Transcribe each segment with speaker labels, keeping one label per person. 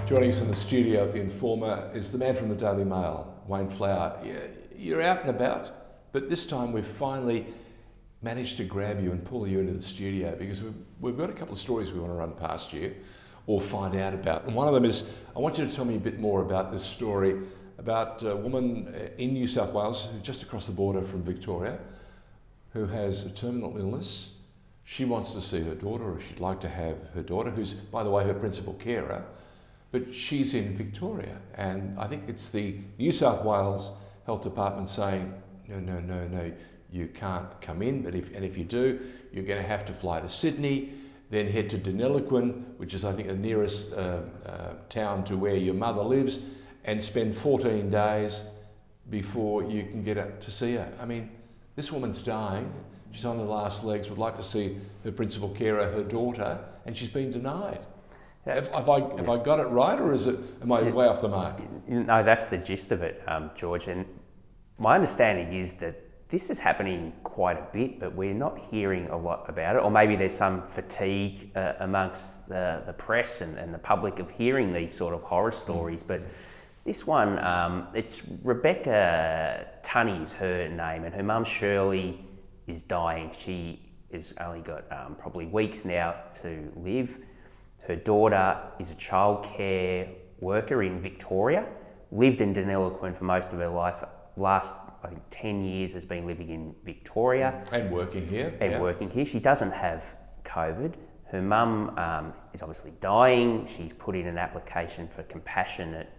Speaker 1: Joining us in the studio at TheInformer is the man from the Daily Mail, Wayne Flower. You're out and about, but this time we've finally managed to grab you and pull you into the studio because we've got a couple of stories we want to run past you or find out about. And one of them is, I want you to tell me a bit more about this story about a woman in New South Wales, just across the border from Victoria, who has a terminal illness. She wants to see her daughter, or she'd like to have her daughter, who's, by the way, her principal carer, but she's in Victoria. And I think it's the New South Wales Health Department saying, no, you can't come in, but if you do, you're going to have to fly to Sydney, then head to Donikian, which is, I think, the nearest town to where your mother lives, and spend 14 days before you can get up to see her. I mean, this woman's dying. She's on her last legs, would like to see her principal carer, her daughter, and she's been denied. Have I got it right, or am I way off the mark?
Speaker 2: No, that's the gist of it, George. And my understanding is that this is happening quite a bit, but we're not hearing a lot about it. Or maybe there's some fatigue amongst the press and the public of hearing these sort of horror stories. But this one, it's Rebecca Tunney's her name, and her mum Shirley is dying. She has only got probably weeks now to live. Her daughter is a childcare worker in Victoria, lived in Donikian for most of her life. Last, I think, 10 years has been living in Victoria.
Speaker 1: And working here.
Speaker 2: Working here. She doesn't have COVID. Her mum is obviously dying. She's put in an application for compassionate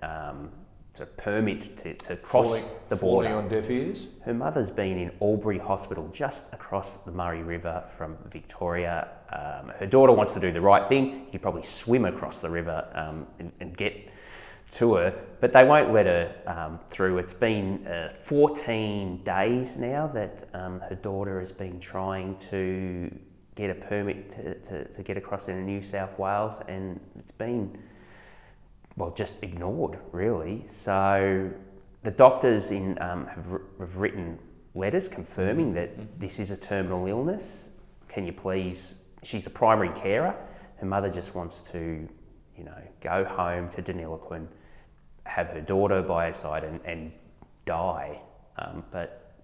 Speaker 2: permit to cross the border.
Speaker 1: Falling on deaf ears? Her
Speaker 2: mother's been in Albury Hospital, just across the Murray River from Victoria. Her daughter wants to do the right thing. You could probably swim across the river and get to her, but they won't let her through. It's been 14 days now that her daughter has been trying to get a permit to get across into New South Wales, and it's been, well, just ignored, really. So the doctors have written letters confirming that this is a terminal illness. Can you please, she's the primary carer. Her mother just wants to, go home to Donikian, have her daughter by her side and die. But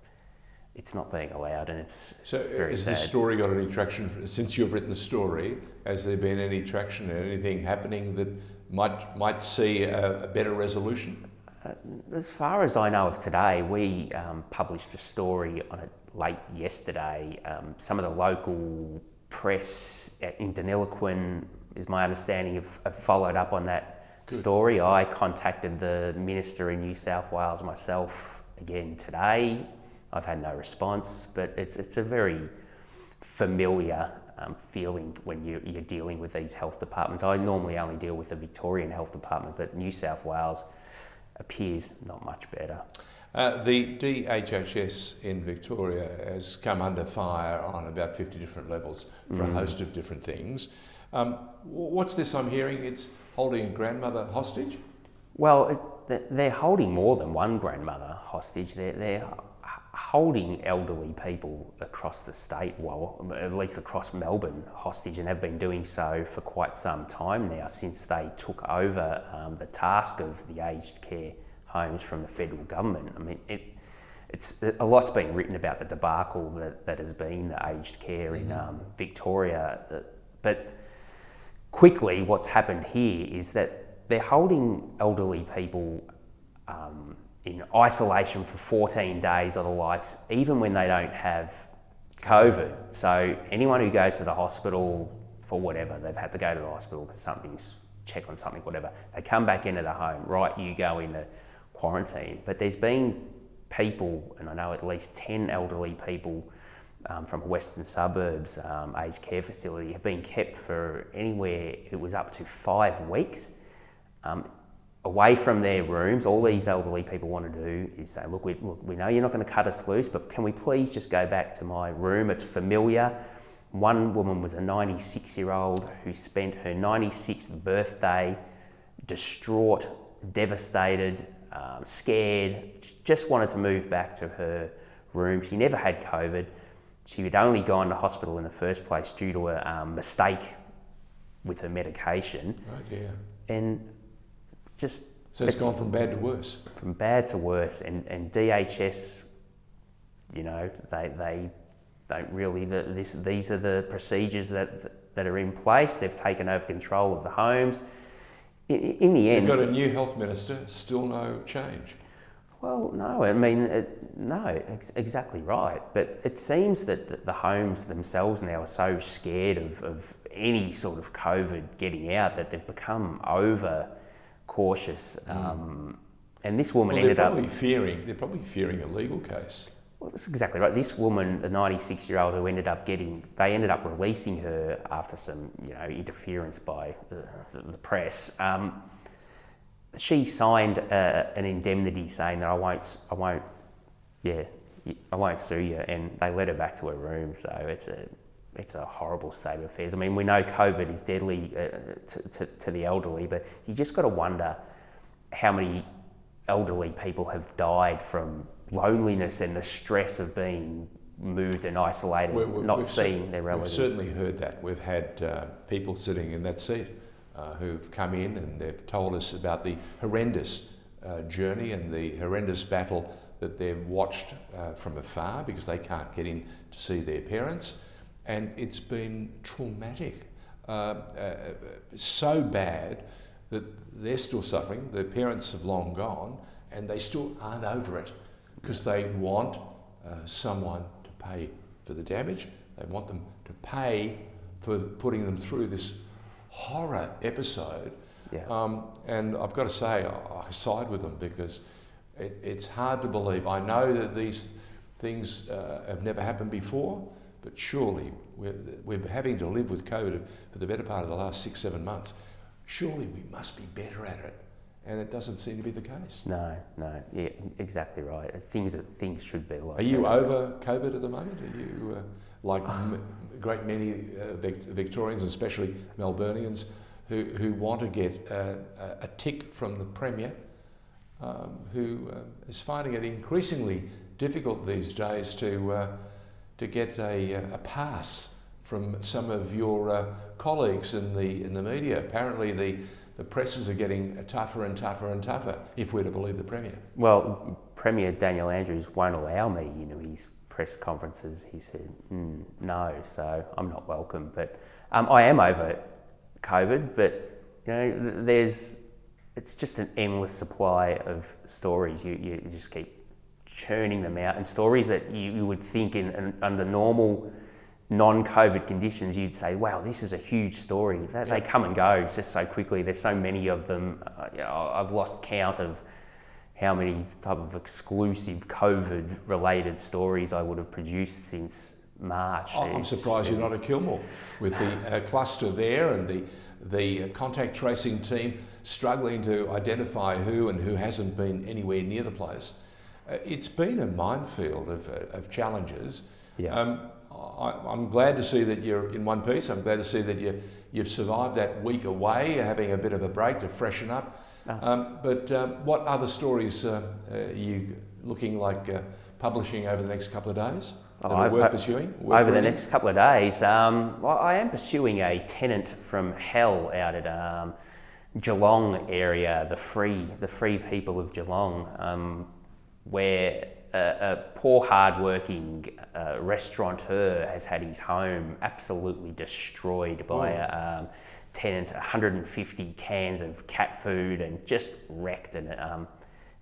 Speaker 2: it's not being allowed, and it's very
Speaker 1: has
Speaker 2: sad.
Speaker 1: This story got any traction since you've written the story? Has there been any traction or anything happening that might see a better resolution?
Speaker 2: As far as I know of today, we published a story on it late yesterday. Some of the local press in Donikian, is my understanding, have followed up on that story. I contacted the Minister in New South Wales myself again today. I've had no response, but it's a very familiar feeling when you're dealing with these health departments. I normally only deal with the Victorian Health Department, but New South Wales appears not much better.
Speaker 1: The DHHS in Victoria has come under fire on about 50 different levels for a host of different things. What's this I'm hearing? It's holding a grandmother hostage?
Speaker 2: Well, they're holding more than one grandmother hostage. They're holding elderly people across the state, well, at least across Melbourne, hostage, and have been doing so for quite some time now, since they took over the task of the aged care homes from the federal government. I mean, it's a lot's been written about the debacle that has been the aged care in Victoria, but quickly what's happened here is that they're holding elderly people in isolation for 14 days or the likes, even when they don't have COVID. So anyone who goes to the hospital for whatever, they've had to go to the hospital for check on something, whatever, they come back into the home, right, you go into quarantine. But there's been people, and I know at least 10 elderly people from western suburbs aged care facility have been kept for anywhere, it was up to 5 weeks. Away from their rooms. All these elderly people want to do is say, look, we know you're not going to cut us loose, but can we please just go back to my room? It's familiar. One woman was a 96-year-old who spent her 96th birthday distraught, devastated, scared, just wanted to move back to her room. She never had COVID. She had only gone to hospital in the first place due to a mistake with her medication.
Speaker 1: Oh dear.
Speaker 2: And just...
Speaker 1: So it's gone from bad to worse.
Speaker 2: From bad to worse, and DHS, you know, they don't really. These are the procedures that are in place. They've taken over control of the homes. In the end,
Speaker 1: We've got a new health minister. Still no change.
Speaker 2: Well, no, I mean, exactly right. But it seems that the homes themselves now are so scared of any sort of COVID getting out that they've become over cautious. And this woman ended up...
Speaker 1: They're probably fearing a legal case.
Speaker 2: Well, that's exactly right. This woman, the 96-year-old who ended up releasing her after some, you know, interference by the press. She signed an indemnity saying that I won't sue you, and they let her back to her room. So it's a horrible state of affairs. I mean, we know COVID is deadly to the elderly, but you just got to wonder how many elderly people have died from loneliness and the stress of being moved and isolated, not seeing their relatives.
Speaker 1: We've certainly heard that. We've had people sitting in that seat who've come in and they've told us about the horrendous journey and the horrendous battle that they've watched from afar because they can't get in to see their parents. And it's been traumatic, so bad that they're still suffering, their parents have long gone, and they still aren't over it because they want someone to pay for the damage. They want them to pay for putting them through this horror episode.
Speaker 2: Yeah.
Speaker 1: And I've got to say, I side with them because it's hard to believe. I know that these things have never happened before, but surely we're having to live with COVID for the better part of the last 6-7 months. Surely we must be better at it, and it doesn't seem to be the case.
Speaker 2: No, yeah, exactly right. Things should be like.
Speaker 1: Are you over COVID at the moment? Are you like a great many Victorians, especially Melburnians, who want to get a tick from the Premier, who is finding it increasingly difficult these days to get a pass from some of your colleagues in the media? Apparently the presses are getting tougher and tougher and tougher, if we're to believe the Premier.
Speaker 2: Well, Premier Daniel Andrews won't allow me into his press conferences. He said, no, so I'm not welcome. But I am over COVID, but you know, it's just an endless supply of stories. You just keep churning them out, and stories that you would think under normal non-COVID conditions, you'd say, wow, this is a huge story. They come and go just so quickly. There's so many of them. I've lost count of how many type of exclusive COVID-related stories I would have produced since March.
Speaker 1: I'm surprised you're not at Kilmore with the cluster there and the contact tracing team struggling to identify who and who hasn't been anywhere near the place. It's been a minefield of challenges.
Speaker 2: Yeah.
Speaker 1: I'm glad to see that you're in one piece. I'm glad to see that you've survived that week away, having a bit of a break to freshen up. But what other stories are you looking like publishing over the next couple of days that are worth pursuing?
Speaker 2: Over the next couple of days, well, I am pursuing a tenant from hell out at Geelong area, the free people of Geelong, where a poor, hard-working restaurateur has had his home absolutely destroyed by a tenant. 150 cans of cat food and just wrecked. And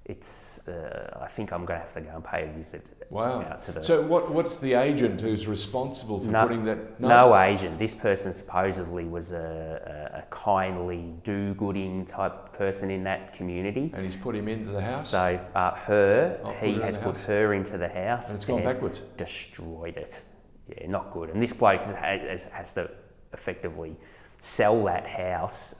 Speaker 2: it's. I think I'm going to have to go and pay a visit.
Speaker 1: Wow.
Speaker 2: Out to the...
Speaker 1: So what's the agent who's responsible for putting that?
Speaker 2: No agent. This person supposedly was a kindly, do-gooding type person in that community.
Speaker 1: And he's put him into the house?
Speaker 2: So he has put her into the house.
Speaker 1: And it's gone backwards?
Speaker 2: Destroyed it. Yeah, not good. And this bloke has to effectively sell that house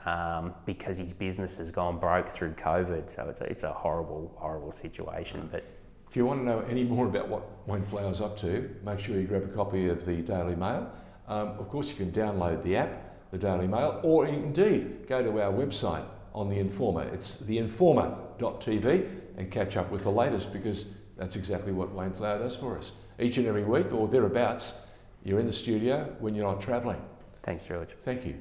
Speaker 2: because his business has gone broke through COVID. So it's a horrible, horrible situation. But
Speaker 1: if you want to know any more about what Wayne Flower's up to, make sure you grab a copy of the Daily Mail. Of course, you can download the app, the Daily Mail, or indeed go to our website on TheInformer. It's TheInformer.tv and catch up with the latest, because that's exactly what Wayne Flower does for us. Each and every week or thereabouts, you're in the studio when you're not travelling.
Speaker 2: Thanks, George.
Speaker 1: Thank you.